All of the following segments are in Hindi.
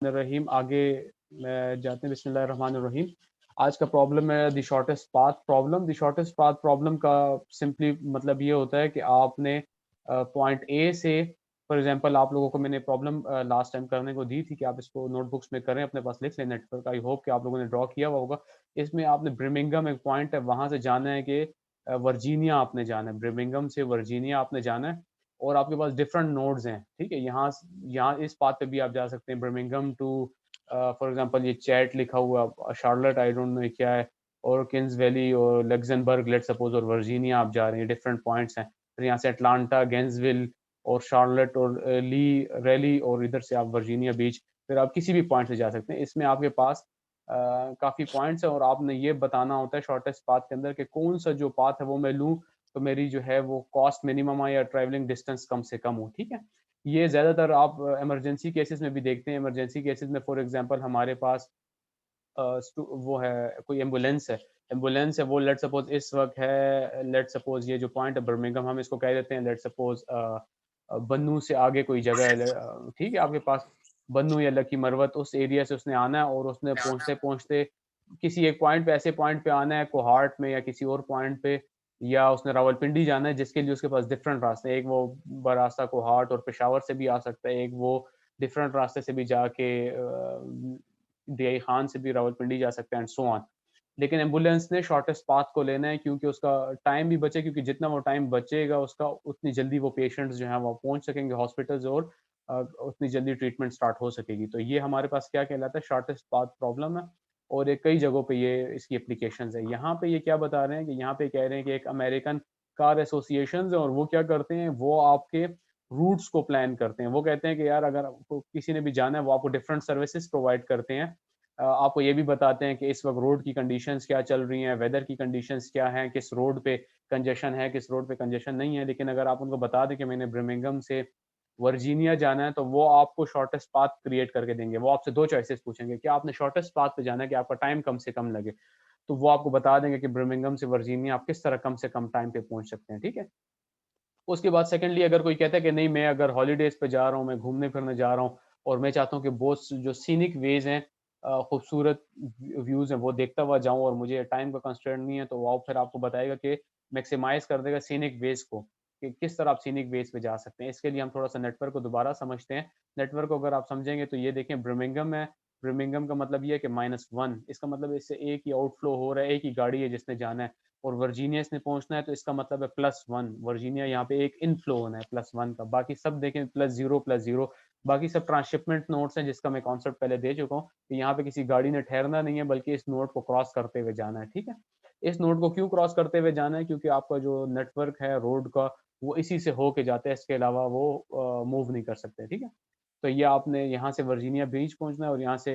रहीम आगे जाते हैं। बिस्मिल्लाहिर्रहमानिर्रहीम। आज का प्रॉब्लम है the shortest path problem. The shortest path problem का सिंपली मतलब ये होता है कि आपने पॉइंट ए से, फॉर एग्जांपल आप लोगों को मैंने प्रॉब्लम लास्ट टाइम करने को दी थी कि आप इसको नोटबुक्स में करें, अपने पास लिख लें नेट पर। आई होप कि आप लोगों ने ड्रॉ किया हुआ होगा। इसमें आपने ब्रिमिंघम एक पॉइंट है, वहाँ से जाना है कि वर्जीनिया आपने जाना है, ब्रिमिंघम से वर्जीनिया आपने जाना है। और आपके पास डिफरेंट नोड्स हैं, ठीक है। यहाँ इस पाथ पे भी आप जा सकते हैं, बर्मिंघम टू फॉर एग्जांपल ये चैट लिखा हुआ, शार्लेट आई डोंट नो क्या है, और किंग्स वैली और लग्जमबर्ग लेट सपोज, और वर्जीनिया आप जा रहे हैं, डिफरेंट पॉइंट्स हैं। फिर यहाँ से अटलांटा, गेंसविल और शार्लेट और ली रैली, और इधर से आप वर्जीनिया बीच, फिर आप किसी भी पॉइंट से जा सकते हैं। इसमें आपके पास काफ़ी पॉइंट्स हैं और आपने ये बताना होता है शॉर्टेस्ट पाथ के अंदर कि कौन सा जो पाथ है वो मैं लूँ तो मेरी जो है वो कॉस्ट मिनिमम आए या ट्रैवलिंग डिस्टेंस कम से कम हो, ठीक है। ये ज़्यादातर आप इमरजेंसी केसेस में भी देखते हैं। इमरजेंसी केसेस में फॉर एग्जांपल हमारे पास वो है, कोई एम्बुलेंस है, वो लेट सपोज इस वक्त है, लेट सपोज ये जो पॉइंट है बर्मिंघम, हम इसको कह देते हैं लेट सपोज बन्नू से आगे कोई जगह है, ठीक है। आपके पास बन्नू या लकी मरवत, उस एरिया से उसने आना है और उसने पहुंचते पहुंचते किसी एक पॉइंट पे, ऐसे पॉइंट पे आना है कोहाट में या किसी और पॉइंट पे, या उसने रावलपिंडी जाना है, जिसके लिए उसके पास डिफरेंट रास्ते हैं। एक वो रास्ता कोहाट और पेशावर से भी आ सकता है, एक वो डिफरेंट रास्ते से भी जाके दियाई खान से भी रावलपिंडी जा सकता है, एंड सो ऑन। लेकिन एम्बुलेंस ने शॉर्टेस्ट पाथ को लेना है, क्योंकि उसका टाइम भी बचे, क्योंकि जितना वो टाइम बचेगा उसका उतनी जल्दी वो पेशेंट्स जो हैं वो पहुंच सकेंगे हॉस्पिटल्स, और उतनी जल्दी ट्रीटमेंट स्टार्ट हो सकेगी। तो ये हमारे पास क्या कहलाता है, शॉर्टेस्ट पाथ प्रॉब्लम है। और ये कई जगहों पे ये इसकी एप्लीकेशंस है। यहाँ पे ये क्या बता रहे हैं कि यहाँ पे कह रहे हैं कि एक अमेरिकन कार एसोसिएशंस है और वो क्या करते हैं, वो आपके रूट्स को प्लान करते हैं। वो कहते हैं कि यार अगर आपको किसी ने भी जाना है, वो आपको डिफरेंट सर्विसेज प्रोवाइड करते हैं। आपको ये भी बताते हैं कि इस वक्त रोड की कंडीशंस क्या चल रही हैं, वेदर की कंडीशंस क्या हैं, किस रोड पे कंजेशन है, किस रोड पे कंजेशन नहीं है। लेकिन अगर आप उनको बता दें कि मैंने ब्रिमिंघम से वर्जीनिया जाना है, तो वो आपको शॉर्टेस्ट पाथ क्रिएट करके देंगे। वो आपसे दो चॉइसेस पूछेंगे कि आपने शॉर्टेस्ट पाथ पे जाना है कि आपका टाइम कम से कम लगे, तो वो आपको बता देंगे कि ब्रिमिंघम से वर्जीनिया आप किस तरह कम से कम टाइम पे पहुंच सकते हैं, ठीक है। उसके बाद सेकेंडली अगर कोई कहता है कि नहीं, मैं अगर हॉलीडेज पे जा रहा हूँ, मैं घूमने फिरने जा रहा हूँ और मैं चाहता हूँ कि बहुत जो सीनिक वेज हैं, खूबसूरत व्यूज हैं, वो देखता हुआ जाऊँ और मुझे टाइम का कंस्ट्रेंट नहीं है, तो वो फिर आपको बताएगा कि मैक्सिमाइज कर देगा सीनिक वेज को, कि किस तरह आप सीनिक वेज पे जा सकते हैं। इसके लिए हम थोड़ा सा नेटवर्क को दोबारा समझते हैं। नेटवर्क को अगर आप समझेंगे तो ये देखें, ब्रिमिंघम है। ब्रिमिंघम का मतलब ये है कि -1, इसका मतलब इससे एक ही आउटफ्लो हो रहा है, एक ही गाड़ी है जिसने जाना है। और वर्जीनिया इसने पहुंचना है, तो इसका मतलब है +1। वर्जीनिया यहाँ पे एक इनफ्लो होना है +1 का। बाकी सब देखें +0 +0, बाकी सब ट्रांसशिपमेंट नोट्स हैं, जिसका मैं कॉन्सेप्ट पहले दे चुका हूँ कि यहाँ पे किसी गाड़ी ने ठहरना नहीं है, बल्कि इस नोट को क्रॉस करते हुए जाना है, ठीक है। इस नोट को क्यों क्रॉस करते हुए जाना है, क्योंकि आपका जो नेटवर्क है रोड का, वो इसी से होके जाता है, इसके अलावा वो मूव नहीं कर सकते, ठीक है। तो ये आपने यहाँ से वर्जीनिया बीच पहुंचना है और यहाँ से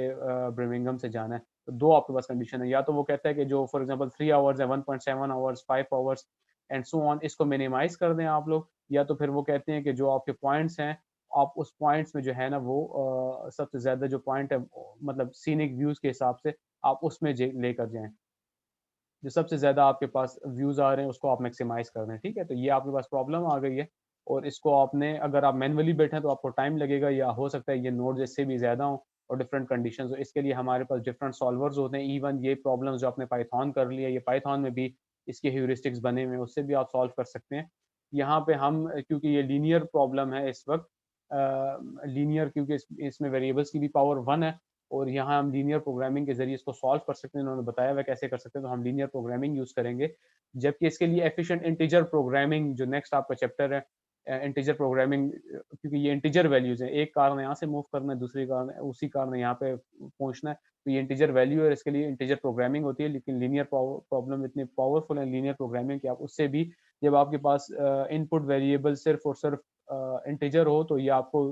ब्रिमिंघम से जाना है। तो दो आपके पास कंडीशन है, या तो वो कहता है कि जो फॉर एग्जांपल 3 आवर्स है, 1.7 hours, 5 hours and so on, इसको मिनिमाइज कर दें आप लोग। या तो फिर वो कहते हैं कि जो आपके पॉइंट्स हैं, आप उस पॉइंट्स में जो है ना वो सबसे ज्यादा जो पॉइंट है, मतलब सीनिक व्यूज के हिसाब से आप उसमें लेकर जाएं। जो सबसे ज्यादा आपके पास व्यूज आ रहे हैं उसको आप मैक्सिमाइज कर दें, ठीक है। तो ये आपके पास प्रॉब्लम आ गई है, और इसको आपने, अगर आप मैनुअली बैठे हैं तो आपको टाइम लगेगा, या हो सकता है ये नोड इससे भी ज्यादा हो और डिफरेंट कंडीशंस हो। इसके लिए हमारे पास डिफरेंट सॉल्वर्स होते हैं। इवन ये प्रॉब्लम्स जो आपने पाइथन कर लिया, ये पाइथन में भी इसके ह्यूरिस्टिक्स बने हुए हैं, उससे भी आप सॉल्व कर सकते हैं। यहाँ पे हम, क्योंकि ये लीनियर प्रॉब्लम है इस वक्त, लीनियर, क्योंकि इसमें वेरिएबल्स की भी पावर 1 है, और यहाँ हम लीनियर प्रोग्रामिंग के जरिए इसको सॉल्व कर सकते हैं। उन्होंने बताया हुआ कैसे कर सकते हैं, तो हम लीनियर प्रोग्रामिंग यूज करेंगे। जबकि इसके लिए एफिशिएंट इंटीजर प्रोग्रामिंग, जो नेक्स्ट आपका चैप्टर है, इंटीजर प्रोग्रामिंग, क्योंकि ये इंटीजर वैल्यूज हैं, एक कार ने यहाँ से मूव करना है, दूसरी कार ने, उसी कार ने यहाँ पे पहुंचना है, तो ये इंटीजर वैल्यू है, इसके लिए इंटीजर प्रोग्रामिंग होती है। लेकिन लीनियर प्रॉब्लम इतनी पावरफुल है लीनियर प्रोग्रामिंग कि आप उससे भी, जब आपके पास इनपुट वेरिएबल सिर्फ और सिर्फ इंटीजर हो, तो ये आपको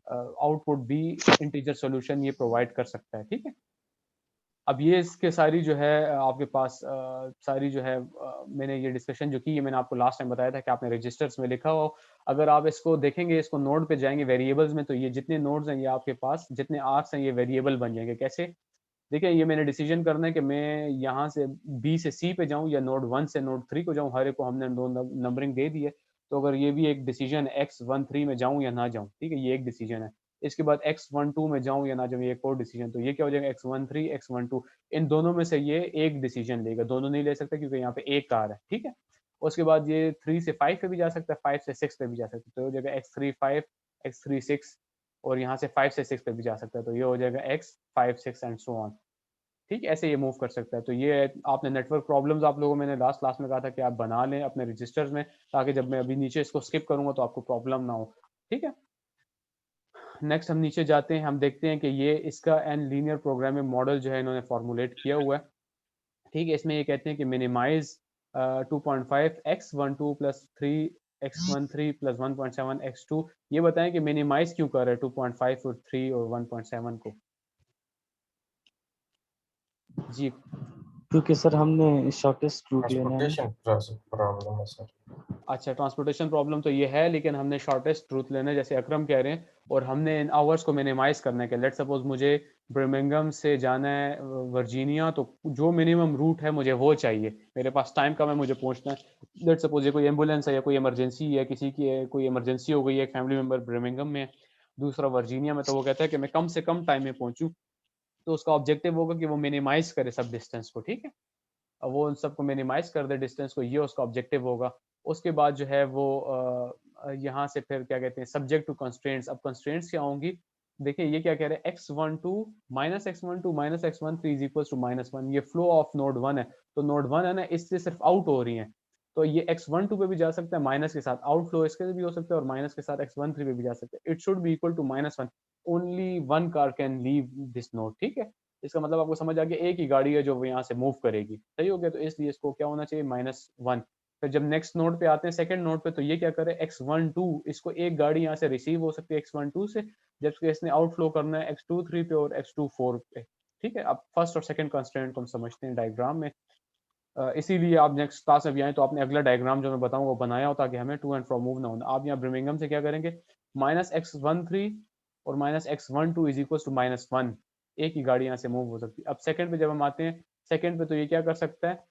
आउटपुट भी इंटीजर सॉल्यूशन ये प्रोवाइड कर सकता है, ठीक है। अब ये इसके सारी जो है आपके पास सारी जो है मैंने ये डिस्कशन जो की है, मैंने आपको लास्ट टाइम बताया था कि आपने रजिस्टर्स में लिखा हो। अगर आप इसको देखेंगे, इसको नोड पे जाएंगे वेरिएबल्स में, तो ये जितने नोड्स हैं, ये आपके पास जितने आर्क्स हैं, ये वेरिएबल बन जाएंगे। कैसे? देखिए, ये मैंने डिसीजन करना है कि मैं यहाँ से बी से सी पे जाऊँ या नोड 1 से नोड 3 को जाऊँ। हर एक को हमने दो नंबरिंग दे दी है। तो अगर ये भी एक डिसीजन X 1 3 में जाऊँ या ना जाऊँ, ठीक है, ये एक डिसीजन है। इसके बाद x12 में जाऊं या ना जाऊं, ये एक और डिसीजन। तो ये क्या हो जाएगा, x13 x12, इन दोनों में से ये एक डिसीजन लेगा, दोनों नहीं ले सकता क्योंकि यहाँ पे एक कार है, ठीक है। उसके बाद ये 3 से 5 पे भी जा सकता है, 5 से 6 पे भी जा सकता है, तो ये हो जाएगा x35 x36, और यहाँ से 5 से 6 पे भी जा सकता है, तो ये हो जाएगा x56 एंड सो ऑन, ठीक है। ऐसे ये मूव कर सकता है। तो ये आपने नेटवर्क प्रॉब्लम्स, आप लोगों मैंने लास्ट क्लास में कहा था कि आप बना लें अपने रजिस्टर्स में, ताकि जब मैं अभी नीचे इसको स्किप करूंगा तो आपको प्रॉब्लम ना हो, ठीक है। नेक्स्ट हम नीचे जाते हैं, हम देखते हैं कि ये इसका एन लीनियर प्रोग्रामिंग मॉडल जो है इन्होंने फॉर्मुलेट किया हुआ है, ठीक है। इसमें ये कहते हैं कि minimise 2.5 x12 plus 3 x13 plus 1.7 x2, ये बताएं कि मिनिमाइज क्यों कर रहे हैं 2.5 और 3 और 1.7 को। जी, क्योंकि सर हमने शॉर्टेस्ट रूट लेना है। ट्रांसपोर्टेशन प्रॉब्लम है सर। अच्छा, ट्रांसपोर्टेशन प्रॉब्लम तो ये है, लेकिन हमने शॉर्टेस्ट रूट लेना है जैसे अकरम कह रहे हैं, और हमने इन आवर्स को मिनिमाइज करना है कि लेट सपोज मुझे बर्मिंघम से जाना है वर्जीनिया, तो जो मिनिमम रूट है मुझे वो चाहिए, मेरे पास टाइम कम है, मुझे पहुंचना है। लेट सपोज ये कोई एम्बुलेंस है या कोई इमरजेंसी है, किसी की कोई इमरजेंसी हो गई है, एक फैमिली मेम्बर बर्मिंघम में, दूसरा वर्जीनिया में, तो वो कहता है कि मैं कम से कम टाइम में पहुंचूं, तो उसका ऑब्जेक्टिव होगा कि वो मिनिमाइज करे सब डिस्टेंस को, ठीक है। अब वो उन सबको मिनिमाइज कर दे डिस्टेंस को, ये उसका ऑब्जेक्टिव होगा। उसके बाद जो है वो यहाँ से फिर क्या कहते हैं, सब्जेक्ट टू कंस्ट्रेंट्स। अब कंस्ट्रेंट्स क्या होंगी, देखिए ये क्या कह रहे हैं, x12 minus x12 minus x13 is equal to -1, ये फ्लो ऑफ नोड 1 है, तो नोड 1 है ना, इससे सिर्फ आउट हो रही है, तो ये x12 पे भी जा सकता है माइनस के साथ, आउटफ्लो इसके भी हो सकता है, और माइनस के साथ x13 पे भी जा सकता है। It should be equal to -1, only one car can leave this node, ठीक है। इसका मतलब आपको समझ आ गया, एक ही गाड़ी है जो यहाँ से मूव करेगी, सही हो गया। तो इसलिए इसको क्या होना चाहिए, -1। फिर जब नेक्स्ट नोड पे आते हैं, सेकंड नोड पे, तो ये क्या करे, x12, इसको एक गाड़ी यहाँ से रिसीव हो सकती है x12 से, जबकि इसने आउटफ्लो करना है x23 पे और x24 पे, ठीक है। अब फर्स्ट और सेकंड कंस्ट्रेंट को हम समझते हैं डायग्राम में। इसीलिए आप नेक्स्ट क्लास में भी आए तो आपने अगला डायग्राम जो मैं बताऊंगा वो बनाया हो, ताकि हमें टू एंड फ्रो मूव ना होना। आप यहाँ ब्रमिंघम से क्या करेंगे, -x13 और -x12 इज इक्वल टू -1, एक ही गाड़ी यहाँ से मूव हो सकती है। अब सेकंड पे जब हम आते हैं, सेकंड पे तो ये क्या कर सकता है,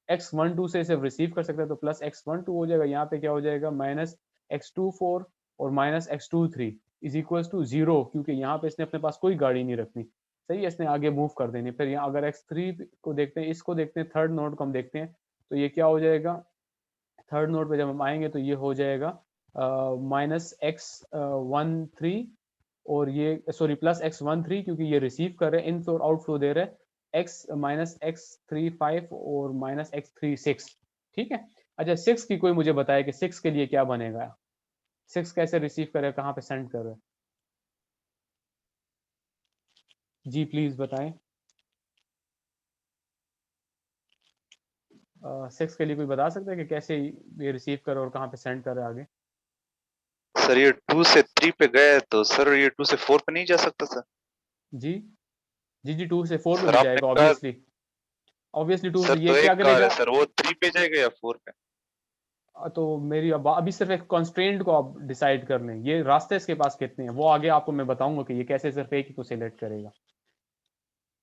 x12 से सिर्फ रिसीव कर सकता है, तो +x12 हो जाएगा, यहाँ पे क्या हो जाएगा, -x24 और -x23 इज इक्वल टू 0, क्योंकि यहाँ पे इसने अपने पास कोई गाड़ी नहीं रखनी, सही है, इसने आगे मूव कर देनी। फिर यहाँ अगर x3 को देखते हैं, इसको देखते हैं, थर्ड नोड को हम देखते हैं, तो ये क्या हो जाएगा, थर्ड नोड पे जब हम आएंगे तो ये हो जाएगा -x13, और ये सॉरी +x13, क्योंकि ये रिसीव कर रहे हैं, इन और आउटफ्लो दे रहे हैं, x -x35 और -x36, ठीक है। अच्छा, 6 की कोई मुझे बताया कि 6 के लिए क्या बनेगा, 6 कैसे रिसीव करे, कहाँ पे सेंड कर रहे हैं, जी प्लीज बताएं। 6 के लिए कोई बता सकता है कि कैसे ये रिसीव करे और कहाँ पे सेंड करे आगे। सर ये 2 से 3 पे गए तो सर ये 2 से 4 पे नहीं जा सकता सर? जी जी जी, 2 से 4 पे सर भी आपने जाएगा कहा ऑब्वियसली, ऑब्वियसली 2 सर से ये तो क्या एक कार है करेगा। सर, वो 3 पे जाएगा या 4 पे? तो मेरी अभी सिर्फ एक कॉन्स्ट्रेंट को आप डिसाइड कर लें, ये रास्ते इसके पास कितने हैं वो आगे आपको मैं बताऊंगा कि ये कैसे सिर्फ एक ही को सिलेक्ट करेगा,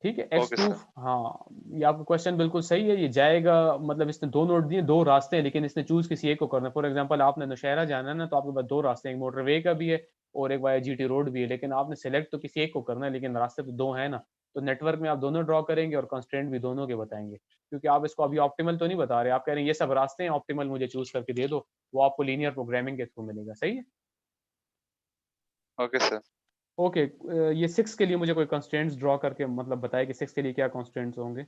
ठीक है। Okay x2, sir. हाँ, ये आपका क्वेश्चन बिल्कुल सही है, ये जाएगा, मतलब इसने दो नोट दिए, दो रास्ते हैं, लेकिन इसने चूज किसी एक को करना है। फॉर एग्जांपल आपने नौशहरा जाना है ना, तो आपके पास दो रास्ते हैं, एक मोटरवे का भी है और एक वाया जीटी रोड भी है, लेकिन आपने सेलेक्ट तो किसी एक को करना है, लेकिन रास्ते तो दो है ना, तो नेटवर्क में आप दोनों ड्रॉ करेंगे और कंस्ट्रेंट भी दोनों के बताएंगे, क्योंकि आप इसको अभी ऑप्टिमल तो नहीं बता रहे, आप कह रहे हैं ये सब रास्ते हैं, ऑप्टिमल मुझे चूज करके दे दो, वो आपको लीनियर प्रोग्रामिंग के थ्रू मिलेगा, सही है। Okay sir. ओके, ये 6 के लिए मुझे कोई कंस्ट्रेंट्स ड्रॉ करके मतलब बताए कि 6 के लिए क्या कंस्ट्रेंट्स होंगे।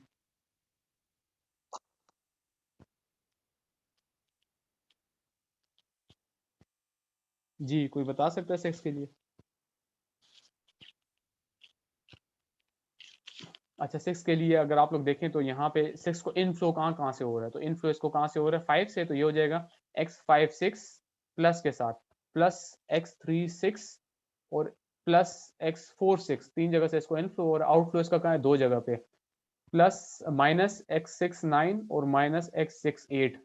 जी, कोई बता सकता है 6 के लिए। अच्छा, 6 के लिए अगर आप लोग देखें तो यहाँ पे 6 को इनफ्लो कहाँ कहाँ से हो रहा है, तो इनफ्लो इसको कहाँ से हो रहा है, 5 से, तो ये हो जाएगा x56 प्लस के साथ प्लस x36 और प्लस x46, तीन जगह से इसको इनफ्लो, और आउटफ्लो इसका कहाँ है, दो जगह पे, प्लस -x69 और -x68,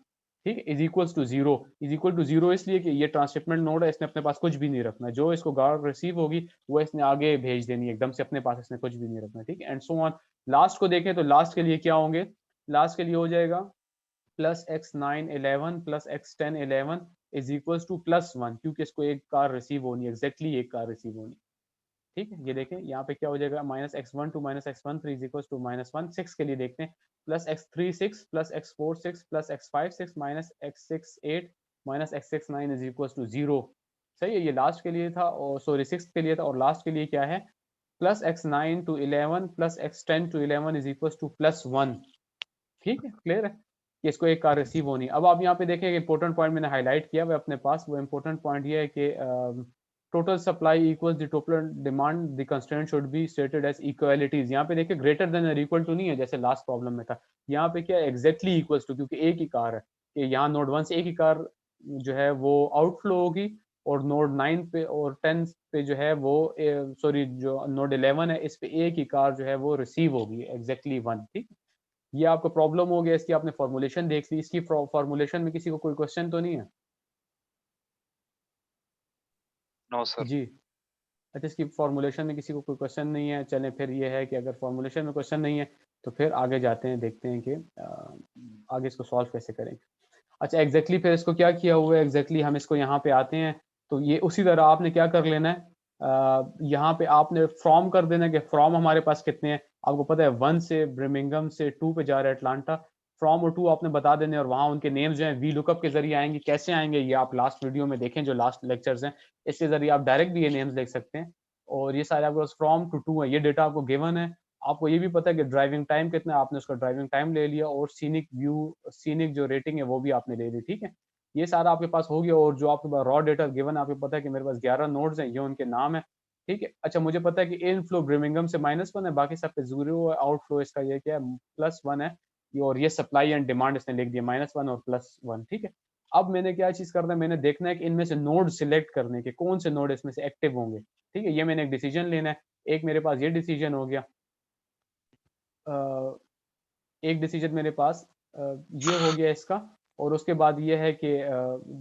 ठीक है, is equals to 0, is equal to 0 इसलिए कि ये ट्रांसशिपमेंट नोड है, इसने अपने पास कुछ भी नहीं रखना, जो इसको गार्ड रिसीव होगी वो इसने आगे भेज देनी है, एकदम से अपने पास इसने कुछ भी नहीं रखना, ठीक है, एंड सो ऑन। लास्ट को देखें तो लास्ट के लिए क्या होंगे, लास्ट के लिए हो जाएगा +x9 11 plus x10 11 is equals to +1, क्योंकि इसको एक कार रिसीव होनी है, एग्जैक्टली एक कार रिसीव होनी, ठीक है, ये देखें यहाँ पे क्या हो जाएगा, -x1 to -x13 is equal to -1। 6 के लिए देखते हैं, +x3 6 +x4 6 +x5 6 -x6 8 -x6 9 is equal to 0। सही है, ये लास्ट के लिए था, और सॉरी 6 के लिए था, और लास्ट के लिए क्या है, +x9 to 11 +x10 to 11 is equal to +1। ठीक है, क्लियर है कि इसको एक कार रिसीव होनी। अब आप यहाँ पे देखें, इंपॉर्टेंट पॉइंट मैंने हाईलाइट किया हुआ अपने पास, वो इंपॉर्टेंट पॉइंट ये है कि total supply equals the total demand, the constraint should be stated as equalities. यहाँ पे देखिए ग्रेटर देन और इक्वल टू नहीं है जैसे लास्ट प्रॉब्लम में था, यहाँ पे क्या एग्जैक्टली इक्वल्स टू, क्योंकि एक ही कार है कि यहाँ नोड 1 से एक ही कार जो है वो आउटफ्लो होगी, और नोड 9 पे और 10 पे जो है वो सॉरी जो नोड 11 है इस पे एक ही कार जो है वो रिसीव होगी, एग्जैक्टली 1। ठीक, ये आपको प्रॉब्लम हो गया, इसकी आपने फॉर्मुलेशन देख ली, इसकी फॉर्मुलेशन में किसी को कोई क्वेश्चन तो नहीं है? No sir. जी, अच्छा, इसकी फॉर्मुलेशन में किसी को कोई क्वेश्चन नहीं है, चलें फिर ये है कि अगर फॉर्मुलेशन में क्वेश्चन नहीं है तो फिर आगे जाते हैं, देखते हैं कि आगे इसको सॉल्व कैसे करेंगे। अच्छा, एग्जैक्टली फिर इसको क्या किया हुआ है, एग्जैक्टली हम इसको यहाँ पे आते हैं, तो ये उसी तरह आपने क्या कर लेना है, यहाँ पे आपने फ्रॉम कर देना कि फ्रॉम हमारे पास कितने हैं, आपको पता है 1 से ब्रमिंगम से 2 पे जा रहा है अटलांटा, फ्रॉम और 2 आपने बता देने, और वहाँ उनके नेम्स जो हैं वी लुकअप के जरिए आएंगे। कैसे आएंगे ये आप लास्ट वीडियो में देखें, जो लास्ट लेक्चर्स हैं, इसके जरिए आप डायरेक्ट भी ये नेम्स देख सकते हैं। और ये सारे आपके पास फ्रॉम टू 2 है, ये डेटा आपको गिवन है। आपको ये भी पता है कि ड्राइविंग टाइम कितना है, आपने उसका ड्राइविंग टाइम ले लिया, और सीनिक व्यू, सीनिक जो रेटिंग है वो भी आपने ले ली। ठीक है, ये सारा आपके पास हो गया, और जो आपके पास रॉ डेटा गिवन, आपको पता है कि मेरे पास 11 नोड्स हैं, ये उनके नाम है। ठीक है, अच्छा, मुझे पता है कि इनफ्लो ब्रमिंगम से -1 है, बाकी सब पे 0 है, आउटफ्लो इसका ये क्या है, +1 है, और ये सप्लाई एंड डिमांड इसने लिख दिया -1 और +1। ठीक है, अब मैंने क्या चीज करना है, मैंने देखना है कि इनमें से नोड सिलेक्ट करने के, कौन से नोड इसमें से एक्टिव होंगे। ठीक है, ये मैंने एक डिसीजन लेना है, एक मेरे पास ये डिसीजन हो गया, एक डिसीजन मेरे पास ये हो गया इसका, और उसके बाद ये है कि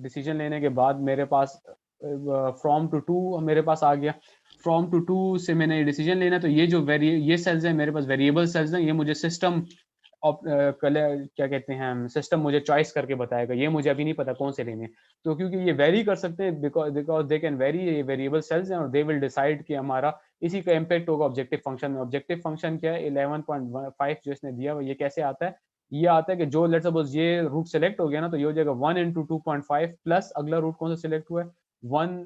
डिसीजन लेने के बाद मेरे पास फ्रॉम टू 2 मेरे पास आ गया, फ्रॉम टू 2 से मैंने डिसीजन लेना है, तो ये जो ये सेल्स हैं मेरे पास, वेरिएबल सेल्स हैं, ये मुझे सिस्टम क्या कहते हैं, सिस्टम मुझे चॉइस करके बताएगा, ये मुझे अभी नहीं पता कौन से लेने हैं। तो क्योंकि ये वेरी कर सकते हैं, बिकॉज दे कैन वेरी, ये वेरिएबल सेल्स हैं, और दे विल डिसाइड कि हमारा इसी का इम्पैक्ट होगा ऑब्जेक्टिव फंक्शन में। ऑब्जेक्टिव फंक्शन क्या है, 11.5 जो इसने दिया हुआ, ये कैसे आता है, ये आता है कि जो लेट्स सपोज ये रूट सेलेक्ट हो गया ना, तो ये हो जाएगा 1 इंटू 2.5 प्लस अगला रूट कौन सा सिलेक्ट हुआ है, 1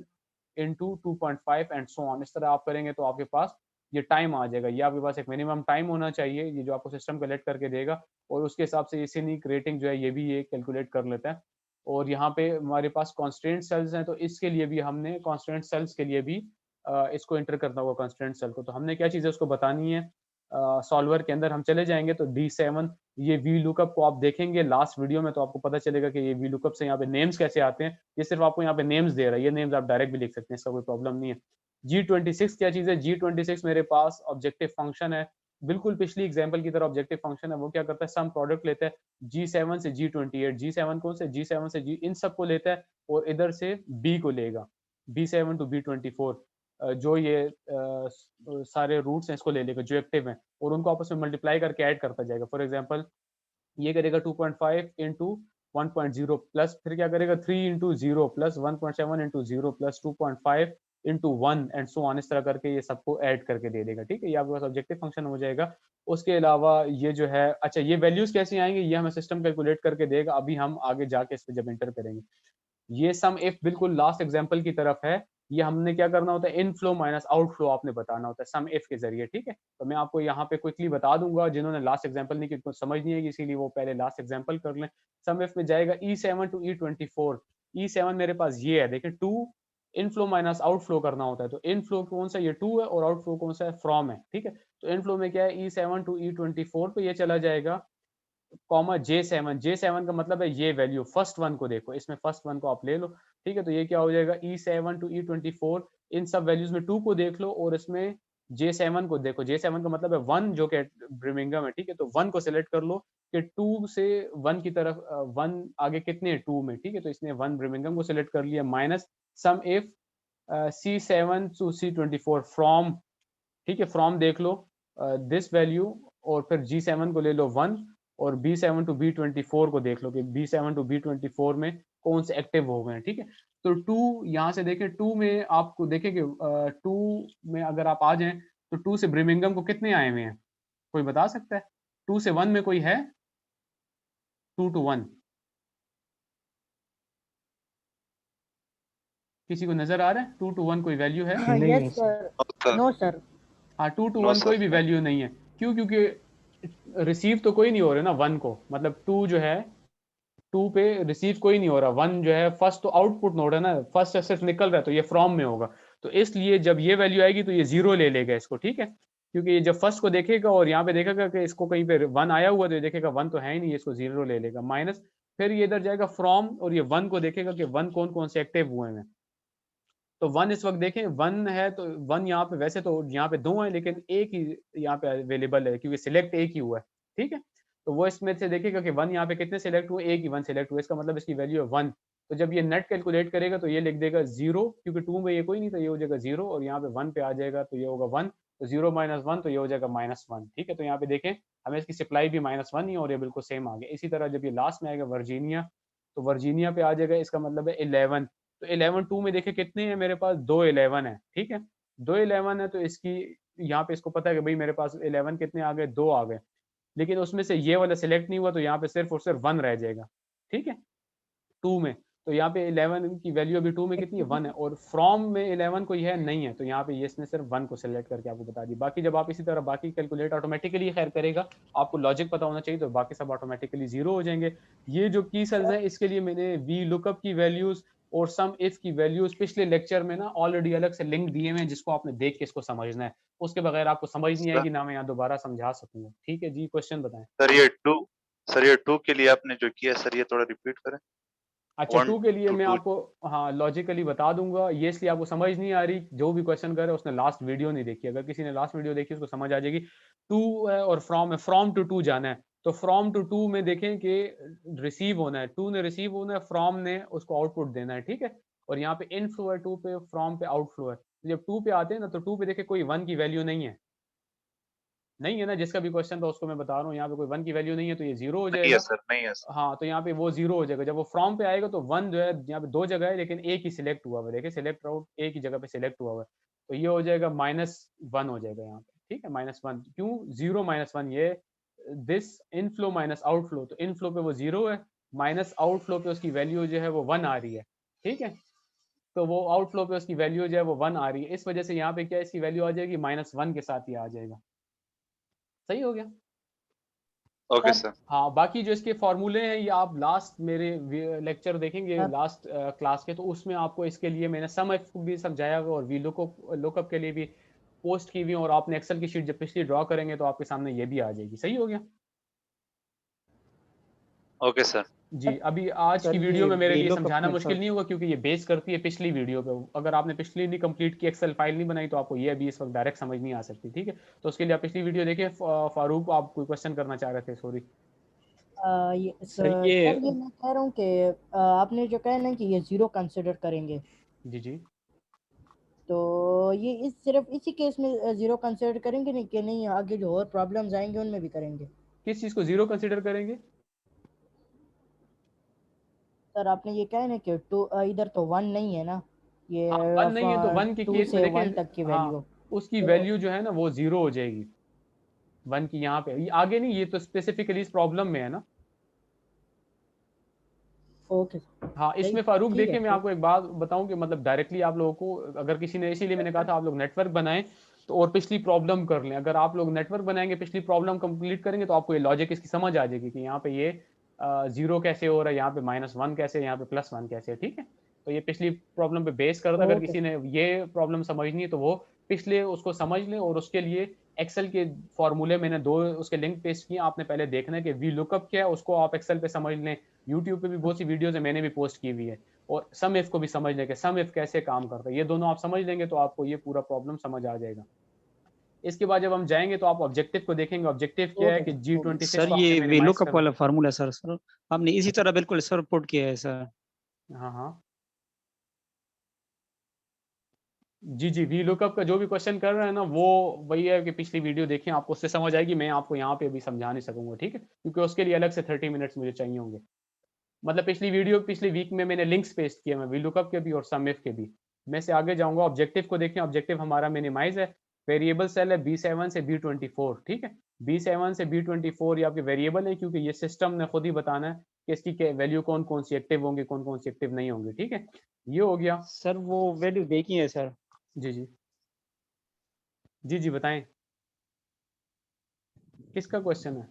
इंटू 2.5 एंड सो ऑन। इस तरह आप करेंगे तो आपके पास ये टाइम आ जाएगा, ये आपके पास एक मिनिमम टाइम होना चाहिए, ये जो आपको सिस्टम कलेक्ट करके देगा, और उसके हिसाब से ये सीनिक रेटिंग जो है ये भी ये कैलकुलेट कर लेता है। और यहाँ पे हमारे पास कॉन्स्टेंट सेल्स हैं, तो इसके लिए भी हमने कॉन्स्टेंट सेल्स के लिए भी इसको एंटर करना होगा कॉन्स्टेंट सेल को। तो हमने क्या चीज़ है उसको बतानी है, सॉल्वर के अंदर हम चले जाएंगे, तो D7 ये वी लुकअप को आप देखेंगे लास्ट वीडियो में, तो आपको पता चलेगा कि ये वी लुकअप से यहाँ पे नेम्स कैसे आते हैं। ये सिर्फ आपको यहाँ पे नेम्स दे रहा है, ये नेम्स आप डायरेक्ट भी लिख सकते हैं, इसका कोई प्रॉब्लम नहीं है। G26 क्या चीज़ है, G26 मेरे पास ऑब्जेक्टिव फंक्शन है, बिल्कुल पिछली एग्जाम्पल की तरह ऑब्जेक्टिव फंक्शन है। वो क्या करता है, सम प्रोडक्ट लेता है G7 से G28, G7 कौन से, G7 से G इन सबको लेता है, और इधर से B को लेगा, B7 टू B24, जो ये सारे रूट्स हैं इसको ले लेगा जो एक्टिव हैं, और उनको आपस में मल्टीप्लाई करके ऐड करता जाएगा। फॉर एग्जांपल ये करेगा 2.5 इंटू 1.0 प्लस, फिर क्या करेगा 3 into 0 plus 1.7 into 0 plus 2.5 into 1 and so on, इस तरह करके ये सबको ऐड करके दे देगा। ठीक है, ये आपके पास ऑब्जेक्टिव फंक्शन हो जाएगा। उसके अलावा ये जो है, अच्छा, ये वैल्यूज कैसे आएंगे, ये हमें सिस्टम कैलकुलेट करके देगा, अभी हम आगे जाके इस पर जब एंटर करेंगे। ये सम इफ बिल्कुल लास्ट एग्जांपल की तरफ है, ये हमने क्या करना होता है, इनफ्लो माइनस आउटफ्लो आपने बताना होता है सम इफ के जरिए। ठीक है, तो मैं आपको यहाँ पे क्विकली बता दूंगा, जिन्होंने लास्ट एग्जांपल नहीं की उनको समझ नहीं है, इसीलिए वो पहले लास्ट एग्जांपल कर लें। सम इफ में जाएगा E7 टू E24, E7 मेरे पास ये है, देखिए 2 इनफ्लो माइनस आउटफ्लो करना होता है, तो इनफ्लो कौन सा, ये 2 है, और आउटफ्लो कौन सा है, फ्रॉम है। ठीक है, तो इनफ्लो में क्या है, E7 टू E24 पे ये चला जाएगा, कॉमा J7 का मतलब है ये वैल्यू, फर्स्ट वन को देखो, इसमें फर्स्ट वन को आप ले लो। ठीक है, तो ये क्या हो जाएगा, E7 टू E24, इन सब वैल्यूज में 2 को देख लो, और इसमें J7 को देखो, J7 का मतलब है 1 जो कि ब्रिमिंगम है। ठीक है, तो 1 को सिलेक्ट कर लो कि 2 से 1 की तरफ 1 आगे कितने हैं 2 में। ठीक है, तो इसने 1 ब्रिमिंगम को सिलेक्ट कर लिया, minus sum if C7 to C24 from, ठीक है, फ्रॉम देख लो दिस वैल्यू, और फिर G7 को ले लो 1, और B7 टू B24 को देख लो कि B7 टू B24 में कौन से एक्टिव हो गए हैं। ठीक है, तो 2 यहाँ से देखें, 2 में आपको देखें कि 2 में अगर आप आ जाएं तो 2 से ब्रिमिंगम को कितने आए हुए हैं, कोई बता सकता है? 2 से 1 में कोई है? 2 to 1 किसी को नजर आ रहा है? 2 to 1 कोई वैल्यू है? नहीं है yes sir. Sir, no sir. हाँ, 2 to नो 1 कोई सर। भी वैल्यू नहीं है। क्यों? क्योंकि रिसीव तो कोई नहीं हो रहा ना 1 को, मतलब 2 जो है 2 पे रिसीव कोई नहीं हो रहा, 1 जो है फर्स्ट तो आउटपुट नोड है ना, फर्स्ट से सिर्फ निकल रहा है, तो ये फ्रॉम में होगा। तो इसलिए जब ये वैल्यू आएगी तो ये 0 ले लेगा इसको, ठीक है? क्योंकि ये जब फर्स्ट को देखेगा और यहाँ पे देखेगा कि इसको कहीं पे 1 आया हुआ, तो ये देखेगा 1 तो है ही नहीं, इसको 0 ले लेगा माइनस। फिर ये इधर जाएगा फ्रॉम और ये 1 को देखेगा कि 1 कौन कौन से एक्टिव हुए हैं। तो 1 इस वक्त देखें 1 है, तो 1 यहाँ पे वैसे तो यहाँ पे 2 है, लेकिन एक ही यहाँ पे अवेलेबल है क्योंकि सिलेक्ट एक ही हुआ है, ठीक है? तो वो इसमें से देखेगा कि 1 यहाँ पे कितने सिलेक्ट हुए, एक ही 1 सिलेक्ट हुआ, इसका मतलब इसकी वैल्यू है 1। तो जब ये नेट कैलकुलेट करेगा तो ये लिख देगा 0, क्योंकि 2 में ये कोई नहीं, तो ये हो जाएगा 0, और यहाँ पे 1 पे आ जाएगा तो ये होगा 1, तो 0 माइनस 1 तो ये हो जाएगा -1, ठीक है? तो यहाँ पे देखें हमें इसकी सप्लाई भी -1 ही है और ये बिल्कुल सेम आ गया। इसी तरह जब ये लास्ट में आएगा वर्जीनिया, तो वर्जीनिया पे आ जाएगा, इसका मतलब है 11। तो 11 2 में देखे कितने हैं मेरे पास, 2 11 है, ठीक है? 2 11 है, तो इसकी यहाँ पे इसको पता है कि भाई मेरे पास 11 कितने आ गए, 2 आ गए, लेकिन उसमें से ये वाला सिलेक्ट नहीं हुआ, तो यहाँ पे सिर्फ और सिर्फ 1 रह जाएगा, ठीक है? 2 में, तो यहाँ पे 11 की वैल्यू अभी 2 में कितनी है, 1 है, और फ्रॉम में 11 कोई है नहीं है, तो यहाँ पे ये इसने सिर्फ 1 को सिलेक्ट करके आपको बता दी। बाकी जब आप इसी तरह बाकी कैलकुलेट ऑटोमेटिकली खैर करेगा, आपको लॉजिक पता होना चाहिए, तो बाकी सब ऑटोमेटिकली 0 हो जाएंगे। ये जो की सेल्स है, इसके लिए मैंने वी लुकअप की वैल्यूज और सम इफ की वैल्यूज पिछले लेक्चर में ना ऑलरेडी अलग से लिंक दिए हुए हैं, जिसको आपने देख के इसको समझना है, उसके बगैर आपको समझ नहीं आएगी, ना मैं यहाँ दोबारा समझा सकूंगा, ठीक है जी? क्वेश्चन बताएं। सर ये 2 के लिए आपने जो किया सर, ये थोड़ा रिपीट करें। अच्छा, 2 के लिए 1 मैं to 2 आपको हाँ लॉजिकली बता दूंगा, ये इसलिए आपको समझ नहीं आ रही, जो भी क्वेश्चन कर रहा है उसने लास्ट वीडियो नहीं देखी। अगर किसी ने लास्ट वीडियो देखी उसको समझ आ जाएगी। 2 है और फ्रॉम है, फ्रॉम टू 2 जाना है, तो फ्रॉम टू 2 में देखें कि रिसीव होना है, 2 ने रिसीव होना है, फ्रॉम ने उसको आउटपुट देना है, ठीक है? और यहाँ पे इनफ्लो है 2 पे, फ्रॉम पे आउटफ्लो है। तो जब 2 पे आते हैं ना, तो 2 पे देखे कोई 1 की वैल्यू नहीं है ना, जिसका भी क्वेश्चन था उसको मैं बता रहा हूँ, यहाँ पे कोई 1 की वैल्यू नहीं है, तो ये 0 हो नहीं है जाएगा। सर, नहीं है सर। हाँ, तो यहाँ पे वो 0 हो जाएगा। जब वो फ्रॉम पे आएगा तो 1 जो है, यहाँ पे 2 जगह है लेकिन एक ही सिलेक्ट हुआ हुआ है, देखिए सिलेक्ट आउट एक ही जगह पे सिलेक्ट हुआ हुआ है, तो ये हो जाएगा -1 हो जाएगा यहाँ पे, ठीक है? -1 क्यों? 0 -1 ये दिस इनफ्लो माइनस आउटफ्लो, तो इनफ्लो पे वो 0 है, माइनस आउटफ्लो पे उसकी वैल्यू जो है वो 1 आ रही है, ठीक है? तो वो आउटफ्लो पे उसकी वैल्यू जो है वो 1 आ रही है, इस वजह से यहाँ पे क्या इसकी वैल्यू आ जाएगी -1 के साथ ही आ जाएगा। सही हो गया? Okay sir. हाँ, बाकी जो इसके फॉर्मूले हैं ये आप लास्ट मेरे लेक्चर देखेंगे, हाँ। लास्ट क्लास के, तो उसमें आपको इसके लिए मैंने सम इफ भी समझाया हुआ और वी लुकअप के लिए भी पोस्ट की हुई, और आपने एक्सेल की शीट जब पिछली ड्रॉ करेंगे तो आपके सामने ये भी आ जाएगी। सही हो गया? Okay sir. जी, अभी आज सर की ये वीडियो में मेरे लिए VLOOKUP समझाना में मुश्किल सर नहीं होगा, क्योंकि ये बेस करती है पिछली वीडियो पे। अगर आपने पिछली नहीं कंप्लीट की, एक्सेल फाइल नहीं बनाई, तो आपको ये अभी इस वक्त डायरेक्ट समझ नहीं आ सकती, ठीक है? तो उसके लिए आप पिछली वीडियो देखें। फारूक, आप कोई क्वेश्चन करना चाह रहे थे, सॉरी। सर ये मैं कह रहा हूँ कि आपने जो कहा ना कि ये 0 कंसिडर करेंगे, जी जी। तो ये सिर्फ इसी केस में 0 कंसिडर करेंगे, नहीं कि नहीं आगे जो और प्रॉब्लम्स आएंगे उनमें भी करेंगे? किस चीज़ को 0 कंसिडर करेंगे? सर आपने ये कहा ना कि 2 इधर तो 1 नहीं है ना, ये हाँ, 1 नहीं है तो 1 के 2 केस में से देखें, 1 तक की हाँ, वैल्यू उसकी तो वैल्यू जो है ना वो 0 हो जाएगी 1 की। यहाँ पे ये आगे नहीं, ये तो स्पेसिफिकली इस प्रॉब्लम में है ना। ओके हाँ, सही, इसमें फारूक ठीक है देखिए मैं आपको एक बात बताऊं कि मतलब डायरेक्टली आप लोगों को, अगर किसी ने, इसीलिए मैंने कहा था आप लोग नेटवर्क बनाएं तो और पिछली प्रॉब्लम कर लें। अगर आप लोग नेटवर्क बनाएंगे, पिछली प्रॉब्लम कंप्लीट करेंगे, तो आपको ये लॉजिक इसकी समझ आ जाएगी कि यहाँ पे ये 0 कैसे हो रहा है, यहाँ पे -1 कैसे है, यहाँ पे +1 कैसे है, ठीक है? तो ये पिछली प्रॉब्लम पे बेस करता, अगर ओके किसी ने ये प्रॉब्लम समझनी है तो वो पिछले उसको समझ लें, और उसके लिए एक्सेल के फॉर्मूले मैंने 2 उसके लिंक पेस्ट किए, आपने पहले देखना है कि वी लुकअप क्या है, उसको आप एक्सेल पे समझ लें। यूट्यूब पे भी बहुत सी वीडियोस है, मैंने भी पोस्ट की हुई है, और सम इफ को भी समझ लें कि सम इफ कैसे काम करता है। ये दोनों आप समझ लेंगे तो आपको ये पूरा प्रॉब्लम समझ आ जाएगा। इसके बाद जब हम जाएंगे तो आप ऑब्जेक्टिव को देखेंगे। ऑब्जेक्टिव क्या है कि G26 सर को ये आपने मिनिमाइज VLOOKUP कर, वाला फार्मूला सर आपने इसी तरह बिल्कुल सर पुट किया है सर। हाँ हाँ जी जी, वी लुकअप का जो भी क्वेश्चन कर रहे हैं ना, वो वही है कि पिछली वीडियो देखें, आपको उससे समझ आएगी। मैं आपको यहाँ पे अभी समझा नहीं सकूंगा, ठीक है? क्योंकि उसके लिए अलग से 30 मिनट्स मुझे चाहिए होंगे। मतलब पिछली वीक में मैंने लिंक्स पेस्ट किए हैं वीलुकअप के भी और समिफ के भी। मैं से आगे जाऊंगा, ऑब्जेक्टिव को देखें, ऑब्जेक्टिव हमारा मिनिमाइज है, वेरिएबल सेल है B7 से B24, ठीक है। B7 से B24 ये आपके वेरिएबल है, क्योंकि ये सिस्टम ने खुद ही बताना है कि इसकी वैल्यू कौन कौन सी एक्टिव होंगी, कौन कौन सी एक्टिव नहीं होंगी, ठीक है। ये हो गया। सर वो वैल्यू देखी है सर। जी जी जी जी बताएं, किसका क्वेश्चन है?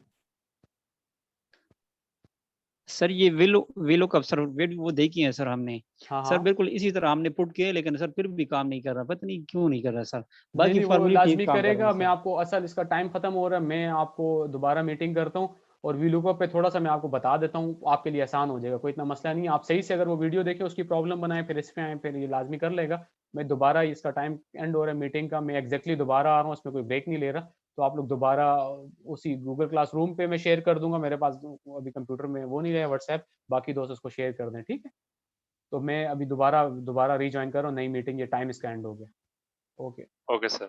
सर ये वेलो कब सर वैल्यू वो देखी है सर हमने। हाँ सर हाँ, बिल्कुल इसी तरह हमने पुट किया, लेकिन सर फिर भी काम नहीं कर रहा, पता नहीं क्यों नहीं कर रहा सर। नहीं बाकी नहीं वो फॉर्मूले ठीक लाजमी काम कर रहे करेगा। हैं मैं सर। आपको असल इसका टाइम खत्म हो रहा है, मैं आपको दोबारा मीटिंग करता हूँ और वीलुकअप पे थोड़ा सा मैं आपको बता देता हूँ, आपके लिए आसान हो जाएगा, कोई इतना मसला नहीं है। आप सही से अगर वो वीडियो देखें, उसकी प्रॉब्लम बनाए, फिर इस पे आए, फिर ये लाजमी कर लेगा। मैं दोबारा इसका टाइम एंड हो रहा है मीटिंग का, मैं एग्जैक्टली दोबारा आ रहा हूँ, इसमें कोई ब्रेक नहीं ले रहा। तो आप लोग दोबारा उसी गूगल क्लासरूम पे मैं शेयर कर दूंगा, मेरे पास अभी कंप्यूटर में वो नहीं है व्हाट्सएप, बाकी दोस्त उसको शेयर कर दें, ठीक है। तो मैं अभी दोबारा रीज्वाइन कर रहा हूँ नई मीटिंग, ये टाइम इसका एंड हो गया। ओके। Okay sir.